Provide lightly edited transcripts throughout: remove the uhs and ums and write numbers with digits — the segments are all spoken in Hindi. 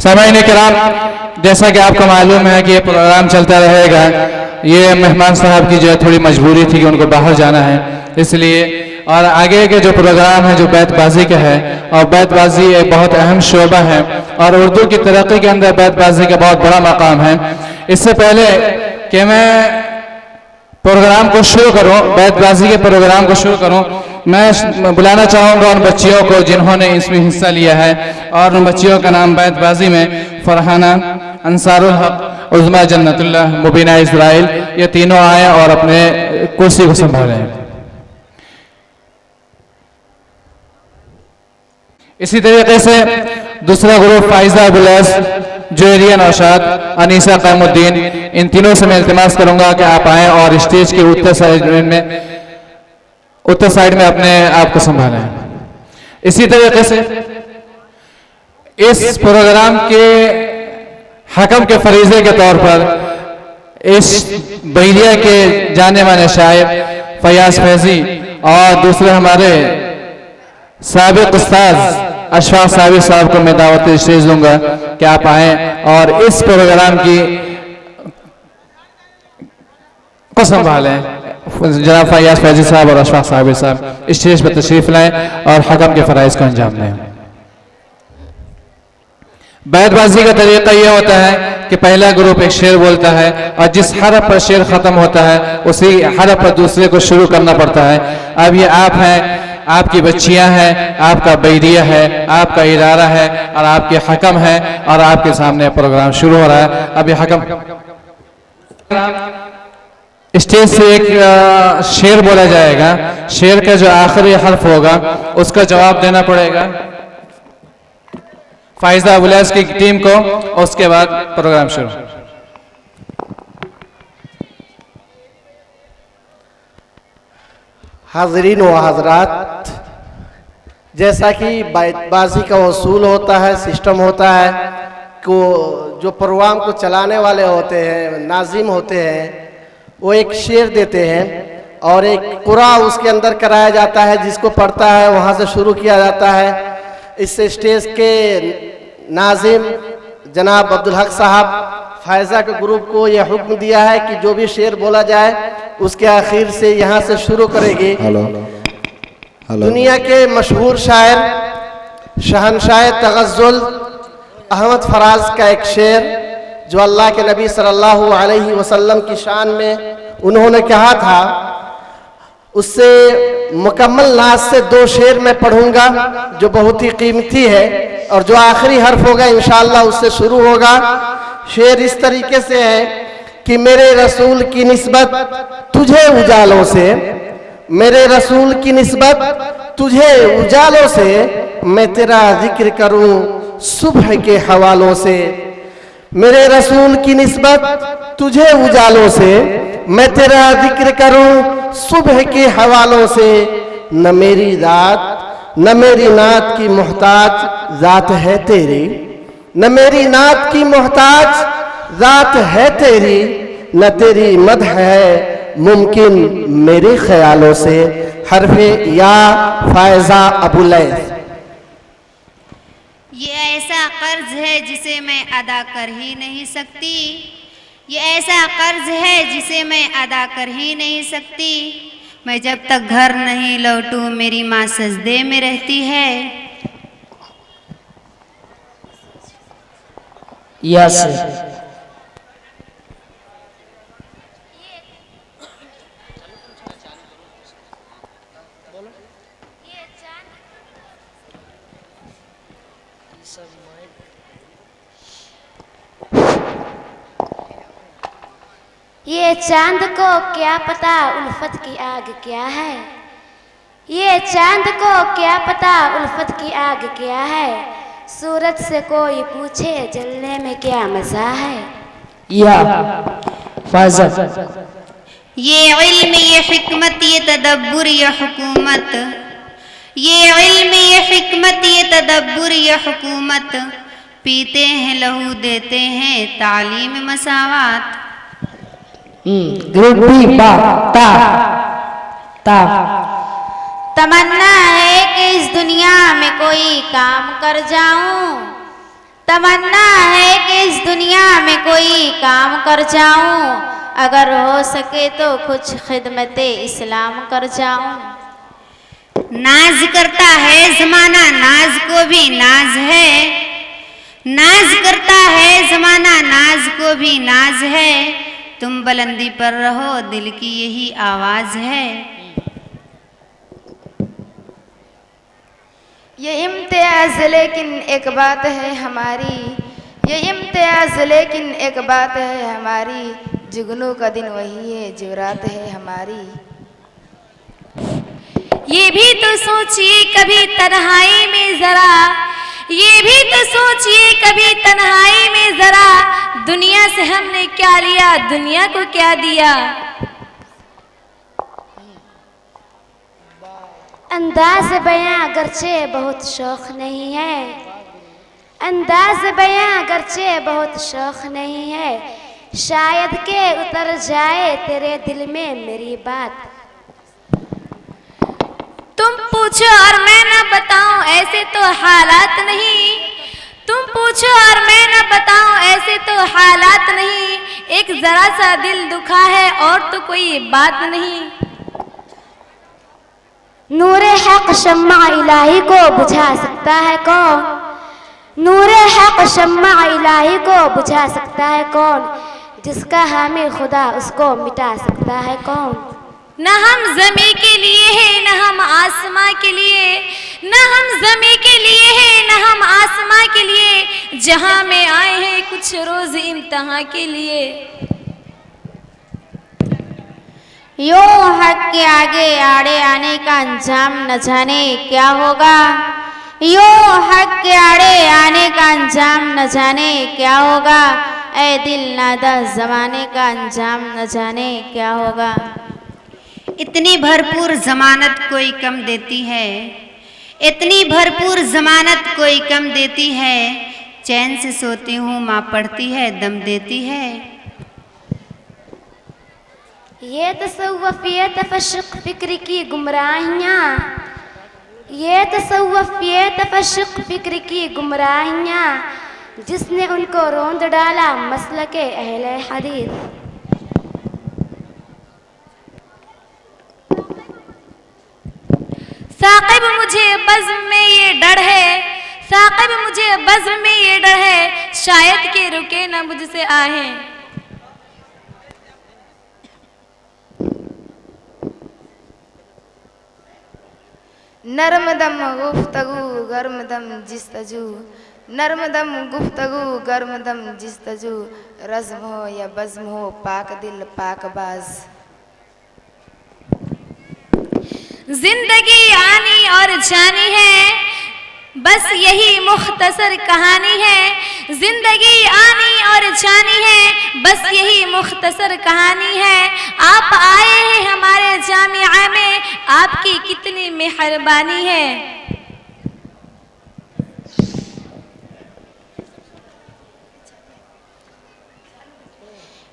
सामाईन किराम, जैसा कि आपको मालूम है कि ये प्रोग्राम चलता रहेगा। ये मेहमान साहब की जो है थोड़ी मजबूरी थी कि उनको बाहर जाना है, इसलिए। और आगे के जो प्रोग्राम है जो बैतबाजी का है, और बैतबाजी एक बहुत अहम शोबा है और उर्दू की तरक्की के अंदर बैतबाजी का बहुत बड़ा मकाम है। इससे पहले कि मैं प्रोग्राम को शुरू करूं, बैतबाजी के प्रोग्राम को शुरू करूं, मैं बुलाना चाहूँगा उन बच्चियों को जिन्होंने इसमें हिस्सा लिया है। और उन बच्चियों का नाम बैतबाजी में फरहाना, अंसारुल हक, उज़मा जन्नतुल्लाह, मुबीना इस्राइल, ये तीनों आए और अपने कुर्सी को संभालें। इसी तरीके से दूसरा ग्रुप फाइजा अबुलैस, जुवेरिया नौशाद, अनीसा क़यामुद्दीन, इन तीनों से मैं इल्तिमास करूंगा कि आप आएँ और स्टेज के उत्तर साइड में अपने आप को संभालें। इसी तरीके से इस प्रोग्राम के हकम के फरीजे के तौर पर इस बहरिया के जाने माने शायर फयाज फैजी और दूसरे हमारे साबिक उस्ताद अशफाक साबिर साहब को मैं दावत स्टेज दूंगा कि आप आएँ और इस प्रोग्राम को संभालें। जनाब फयाज फैजी साहब और अशफाक साबिर साहब स्टेज पर तशरीफ लाएं और हकम के फराइज को अंजाम दें। बैतबाजी का तरीका यह होता है कि पहला ग्रुप एक शेर बोलता है और जिस हरफ पर शेर खत्म होता है उसी हरफ पर दूसरे को शुरू करना पड़ता है। अब ये आप हैं, आपकी बच्चियां हैं, आपका बैरिया है, आपका इदारा है और आपके हकम है और आपके सामने प्रोग्राम शुरू हो रहा है। अब ये हकम स्टेज से एक शेर बोला जाएगा, शेर का जो आखिरी हर्फ होगा उसका जवाब देना पड़ेगा फाइजा अबुलैस की टीम को, और उसके बाद प्रोग्राम शुरू। हाज़रीन व हज़रात, जैसा कि बैतबाजी का उसूल होता है, सिस्टम होता है, को जो प्रोग्राम को चलाने वाले होते हैं, नाज़िम होते हैं, वो एक शेर देते हैं और एक कुरा उसके अंदर कराया जाता है, जिसको पढ़ता है वहाँ से शुरू किया जाता है। इस स्टेज के नाज़िम जनाब अब्दुल हक साहब फायजा के ग्रुप को यह हुक्म दिया है कि जो भी शेर बोला जाए उसके आखिर से यहाँ से शुरू करेगी। दुनिया के मशहूर शायर शहनशाह तगज़्ज़ुल अहमद फराज का एक शेर जो अल्लाह के नबी सल्लल्लाहु अलैहि वसल्लम की शान में उन्होंने कहा था, उससे मुकम्मल नाज से दो शेर मैं पढ़ूंगा जो बहुत ही कीमती है और जो आखिरी हर्फ होगा इंशाअल्लाह उससे शुरू होगा। शेर इस तरीके से है कि मेरे रसूल की निस्बत तुझे उजालों से, मेरे रसूल की निस्बत तुझे उजालों से, मैं तेरा जिक्र करूं सुबह के हवालों से। मेरे रसूल की निस्बत तुझे उजालों से, मैं तेरा जिक्र करूं सुबह के हवालों से। न मेरी जात न मेरी नात की मोहताज जात है तेरी, न मेरी नात की मोहताज जात है तेरी, न तेरी मदह है मुमकिन मेरे ख्यालों से। हरफे या फायजा अबुलैस। ये ऐसा कर्ज है जिसे मैं अदा कर ही नहीं सकती, ये ऐसा कर्ज है जिसे मैं अदा कर ही नहीं सकती। मैं जब तक घर नहीं लौटूं मेरी माँ सजदे में रहती है। यस ये चांद को क्या पता उल्फत की आग क्या है, ये चांद को क्या पता उल्फत की आग क्या है। सूरज से कोई पूछे जलने में क्या मजा है। या फायजा। ये इल्म ये हिकमत ये तदब्बुर ये हुकूमत, ये इल्म ये हिकमत ये तदब्बुर ये हुकूमत। पीते हैं लहू देते हैं तालीम मसावात। ग्रुप बी बा ता ता। तमन्ना है कि इस दुनिया में कोई काम कर जाऊं, तमन्ना काम कर जाऊं, अगर हो सके तो कुछ खिदमत इस्लाम कर जाऊं। नाज करता है जमाना, नाज को भी नाज है, नाज करता है जमाना, नाज को भी नाज है, तुम बुलंदी पर रहो, दिल की यही आवाज है। ये इम्तियाज लेकिन एक बात है हमारी, ये इम्तियाज लेकिन एक बात है हमारी, जुगनू का दिन वही है जो रात है हमारी। ये भी तो सोचिए कभी तन्हाई में जरा, ये भी तो सोचिए कभी तन्हाई में जरा, दुनिया से हमने क्या लिया, दुनिया को क्या दिया। अंदाज बयां अगरचे बहुत शौक नहीं है, अंदाज बयां अगरचे बहुत शौक नहीं है, शायद के उतर जाए तेरे दिल में मेरी बात। तुम पूछो और मैं न बताऊं ऐसे तो हालात नहीं, तुम पूछो और मैं न बताऊं ऐसे तो हालात नहीं, एक जरा सा दिल दुखा है और तो कोई बात नहीं। नूरे हक शम्मा इलाही को बुझा सकता है कौन, नूरे हक शम्मा इलाही को बुझा सकता है कौन, जिसका हामी खुदा उसको मिटा सकता है कौन। न हम ज़मीं के लिए हैं न हम आसमां के लिए, न हम ज़मीं के लिए हैं न हम आसमां के लिए, जहां में आए हैं कुछ रोज इम्तिहान के लिए। यूं हक के आगे आड़े आने का अंजाम न जाने क्या होगा, यूं हक के आड़े आने का अंजाम न जाने क्या होगा, ऐ दिल नादा जमाने का अंजाम न जाने क्या होगा। इतनी भरपूर जमानत कोई कम देती है, इतनी भरपूर जमानत कोई कम देती है, चैन से सोती हूँ माँ पढ़ती है दम देती है। ये तसव्वुफ़ ये तफश्शुक़ फ़िक्र की गुमराहियाँ, ये तसव्वुफ़ ये तफश्शुक़ फ़िक्र की गुमराहियाँ, जिसने उनको रोंद डाला मसलके अहले हदीस। साक़िब मुझे बज़्म में ये डर है, साक़िब मुझे बज़्म में ये डर है, शायद के रुके न मुझसे आहें। नरम दम गुफ्तगू गर्म दम जिस्तजू, नरम दम गुफ्तगू गर्म दम जिस्तजू, रज़्म हो या बज़्म हो पाक दिल पाक बाज। जिंदगी आनी और जानी है, बस यही मुख्तसर कहानी है, जिंदगी आनी और जानी है, बस यही मुख्तसर कहानी है। आप आए हैं हमारे जामिया में, आपकी कितनी मेहरबानी है।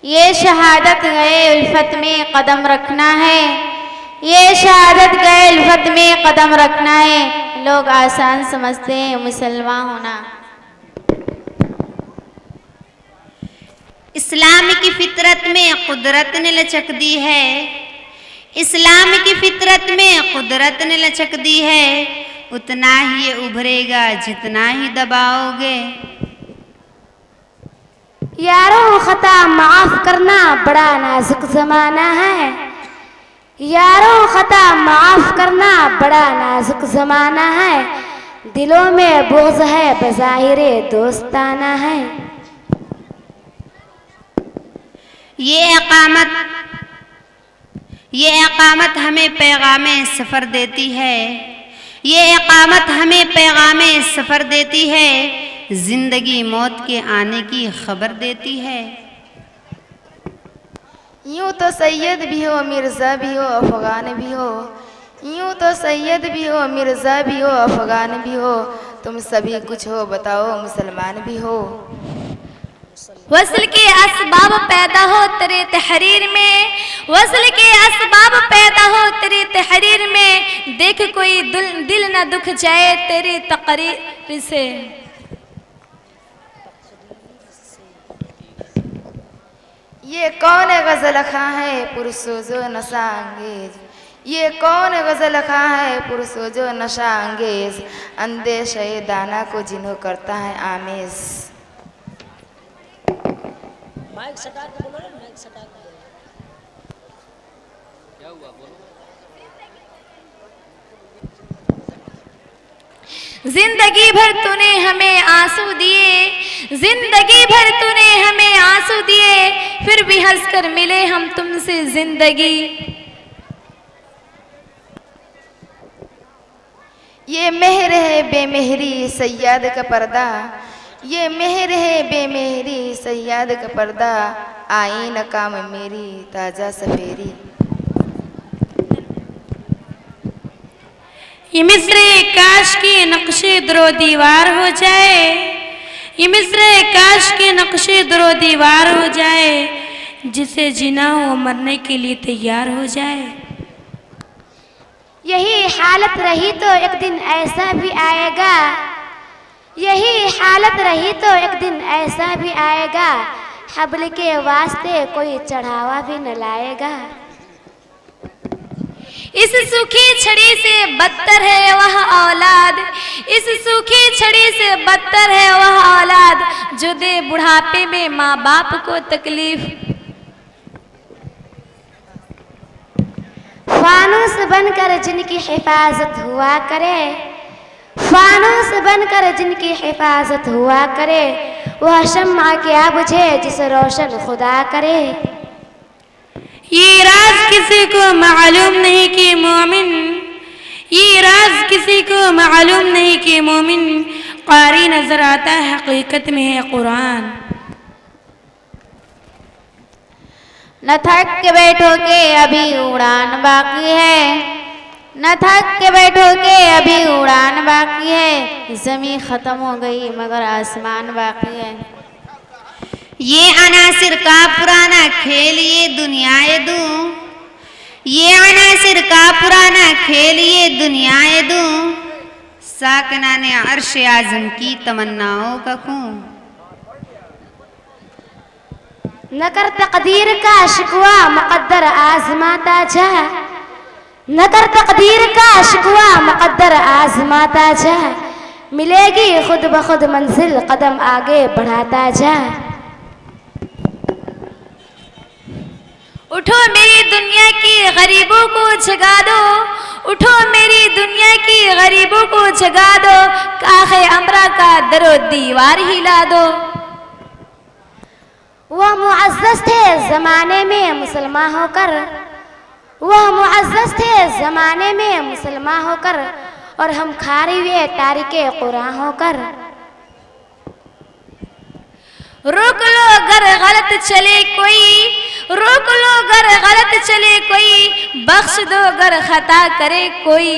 ये शहादत गए उल्फत में कदम रखना है, ये शहादत गए उल्फत में कदम रखना है, लोग आसान समझते हैं मुसलमान होना। इस्लाम की फितरत में कुदरत ने लचक दी है, इस्लाम की फितरत में कुदरत ने लचक दी है, उतना ही ये उभरेगा जितना ही दबाओगे। यारों खता माफ करना बड़ा नाजुक जमाना है, यारों खता माफ करना बड़ा नाजुक जमाना है, दिलों में बोझ है बज़ाहिरे दोस्ताना है। ये अकामत हमें पैगामे सफ़र देती है, ये अकामत हमें पैगामे सफ़र देती है, जिंदगी मौत के आने की खबर देती है। यूं तो सैयद भी हो मिर्ज़ा भी हो अफ़गान भी हो, यूं तो सैयद भी हो मिर्ज़ा भी हो अफ़गान भी हो, तुम सभी कुछ हो बताओ मुसलमान भी हो। वस्ल के असबाब पैदा हो तेरे तहरीर में, वस्ल के असबाब पैदा हो तेरे तहरीर में, देख कोई दिल न दुख जाए तेरी तकरीर से। ये कौन गजल खां है पुरुषो जो नशा अंगेज, ये कौन गजल खां है पुरुषो जो नशा अंगेज, अंदेश दाना को जिन्हों करता है आमेज। जिंदगी भर तूने हमें आंसू दिए, जिंदगी भर तूने हमें आंसू दिए, फिर भी हंसकर मिले हम तुमसे जिंदगी। ये मेहर है बेमेहरी सैयद का पर्दा, ये मेहर है बेमेहरी सैयद का पर्दा, आई न काम मेरी ताजा सफेरी। ये मिस्र काश के नक्शे दरो दीवार हो जाए, ये मिस्र काश के नक्शे दरो दीवार हो जाए, जिसे जीना हो मरने के लिए तैयार हो जाए। यही हालत रही तो एक दिन ऐसा भी आएगा, यही हालत रही तो एक दिन ऐसा भी आएगा, हब्ल के वास्ते कोई चढ़ावा भी न लाएगा। इस सूखी छड़ी से बदतर है वह औलाद, इस सूखी छड़ी से बदतर है वह औलाद, जो दे बुढ़ापे में माँ बाप को तकलीफ। फानूस बनकर जिनकी हिफाजत हुआ करे, फानूस बनकर जिनकी हिफाजत हुआ करे, वह शम्मा क्या बुझे जिसे रोशन खुदा करे। ये राज किसी को मालूम नहीं कि मोमिन, ये राज किसी को मालूम नहीं कि मोमिन, कारी नजर आता है हकीकत में है कुरान। न थक के बैठोगे अभी उड़ान बाकी है, न थक के बैठोगे अभी उड़ान बाकी है, जमीन खत्म हो गई मगर आसमान बाकी है। ये अनासिर का पुराना खेल ये दुनियाए दूं, ये अनासिर का पुराना खेल ये दुनियाए दूं, साकनाने अर्श आज़म की तमन्नाओं का खूं। न कर तकदीर का शिकवा मुकद्दर आजमाता जा, न कर तकदीर का शिकवा मुकद्दर आजमाता जा, मिलेगी खुद ब खुद मंजिल कदम आगे बढ़ाता जा। उठो मेरी दुनिया की गरीबों को जगा दो, उठो मेरी दुनिया की गरीबों को जगा दो, काहे अमरा का दरो दीवार हिला दो। वह मुअज़्ज़ज़ थे ज़माने में मुसलमान होकर, वह मुअज़्ज़ज़ थे ज़माने में मुसलमान होकर, और हम खारी हुए तारिके कुरान होकर। रोक लो अगर गलत चले कोई, रोक लो अगर गलत चले कोई, बख्श दो अगर खता करे कोई।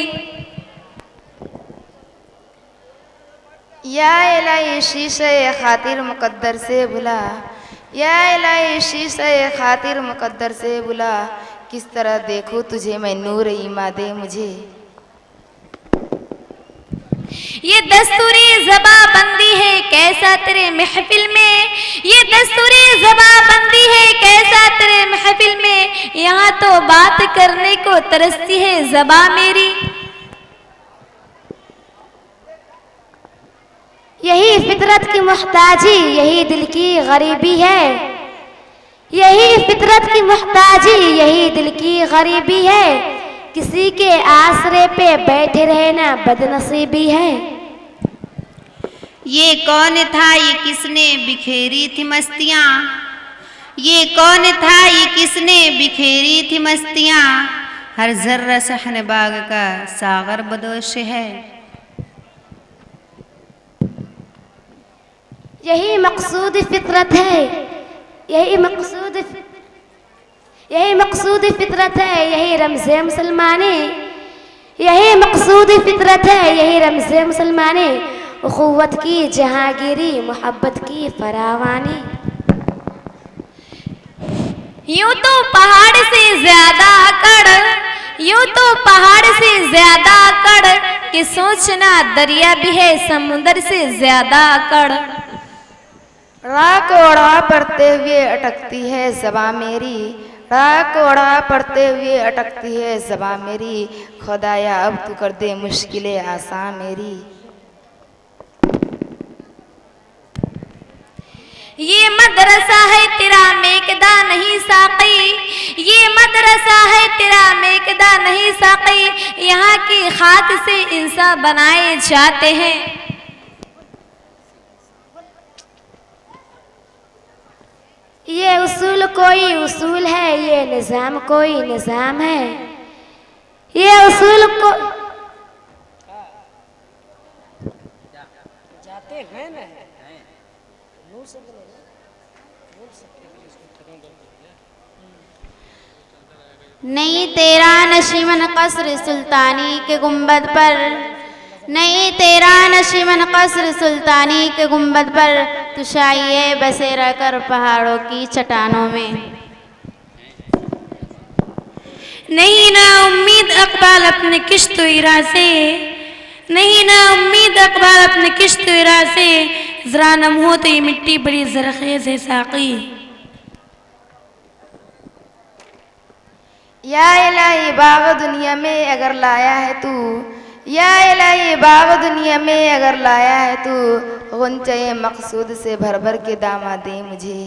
या इलाही शीशे खातिर मुकद्दर से बुला, या इलाही शीशे खातिर मुकद्दर से बुला, किस तरह देखूं तुझे मैं नूर ईमा दे मुझे। ये दस्तूरी ज़बाबंदी है कैसा तेरे महफिल में, ये दस्तूरी ज़बाबंदी है कैसा तेरे महफिल में, यहाँ तो बात करने को तरसती है ज़बा मेरी। यही फितरत की मुहताजी यही दिल की गरीबी है, यही फितरत की मुहताजी यही दिल की गरीबी है, किसी के आसरे पे बैठे रहना बदनसीबी है। ये कौन था ये किसने बिखेरी थी मस्तियाँ, ये कौन था ये किसने बिखेरी थी मस्तियाँ, हर जर्रा सहन बाग का सागर बदोश है। यही मकसूद फितरत है, यही मकसूद फितरत है, यही रमज़े मुसलमाने, यही मकसूद फितरत है, यही रमज़े मुसलमाने, उखुवत की जहांगीरी मोहब्बत की फरावानी। यूं तो पहाड़ से ज्यादा अकड़, यूं तो पहाड़ से ज्यादा अकड़, कि सोचना दरिया भी है समुंदर से ज्यादा अकड़। राग ओढ़ा पढ़ते हुए अटकती है ज़बां मेरी, राग ओढ़ा पढ़ते हुए अटकती है ज़बां मेरी, खुदाया अब तू कर दे मुश्किलें आसान मेरी। ये मदरसा है तेरा मेकदा नहीं साक़ी, ये मदरसा है तेरा मेकदा नहीं साक़ी, यहाँ की खाक से इंसान बनाए जाते हैं। ये उसूल कोई उसूल है, ये निज़ाम कोई निज़ाम है, ये उसूल को नहीं तेरा नशीमन कसर सुल्तानी के गुंबद पर, नहीं तेरा नशीमन कसर सुल्तानी के गुंबद पर, तुशाइए बसेरा कर पहाड़ों की चट्टानों में। नहीं ना उम्मीद अकबाल अपने किश्त इरा से, नहीं ना उम्मीद अकबाल अपने किश्त इरा से, जरा नम हो तो ये मिट्टी बड़ी जरखेज है साक़ी। या इलाही बाग दुनिया में अगर लाया है तू, या इलाही बाग दुनिया में अगर लाया है तू, गुंचे मकसूद से भर भर के दामा दे मुझे।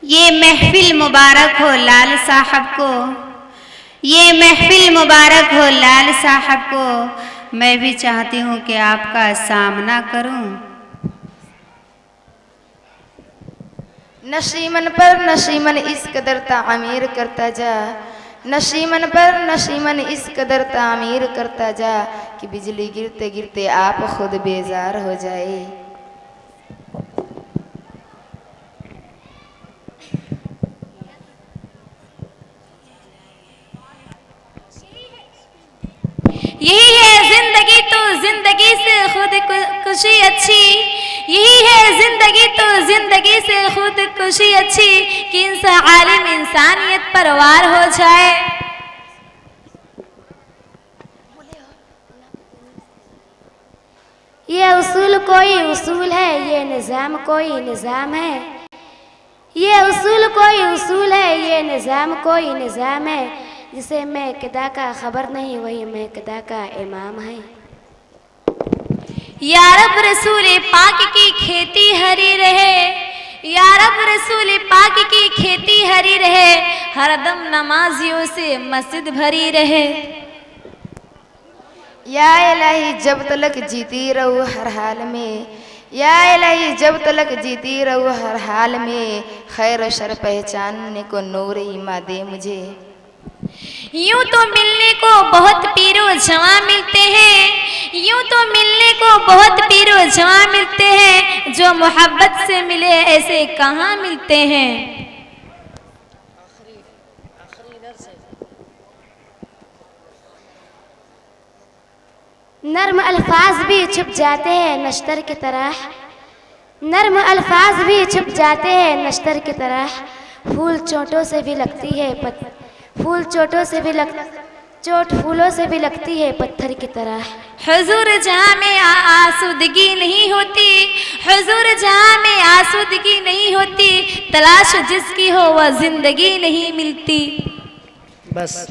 ये महफिल मुबारक हो लाल साहब को, ये महफिल मुबारक हो लाल साहब को, मैं भी चाहती हूँ कि आपका सामना करूँ। नशीमन पर नशीमन इस कदर तामीर करता जा, नशीमन पर नशीमन इस कदर तामीर करता जा, कि बिजली गिरते गिरते आप खुद बेजार हो जाए। यही है जिंदगी तो जिंदगी से खुद खुशी अच्छी, यही है जिंदगी तो जिंदगी से खुद खुशी अच्छी, कि इंसान आलिम इंसानियत पर वार हो जाए। ये उसूल कोई उसूल है, ये निज़ाम कोई निज़ाम है, ये उसूल कोई उसूल है, ये निज़ाम कोई निज़ाम है, जिसे महकदा का खबर नहीं वही महकदा का इमाम है। या रब रसूल पाक की खेती हरी रहे, या रब रसूल पाक की खेती हरी रहे, हरदम नमाजियों से मस्जिद भरी रहे। या इलाही जब तलक जीती रहूँ हर हाल में, या इलाही जब तलक जीती रहूँ हर हाल में, खैर शर पहचानने को नूर ईमा दे मुझे। यूं तो मिलने को बहुत पीरो जवां मिलते हैं, यूं तो मिलने को बहुत पीरो जवां मिलते हैं, जो मोहब्बत से मिले ऐसे कहाँ मिलते हैं। नर्म अल्फाज भी छुप जाते हैं नश्तर की तरह, नर्म अल्फाज भी छुप जाते हैं नश्तर की तरह, फूल चोटों से भी लगती है फूल चोटों से भी चोट फूलों से भी लगती है पत्थर की तरह। हुजूर जहाँ में आसूदगी नहीं होती, हुजूर जहाँ में आसूदगी नहीं होती, तलाश जिसकी हो वह जिंदगी नहीं मिलती। बस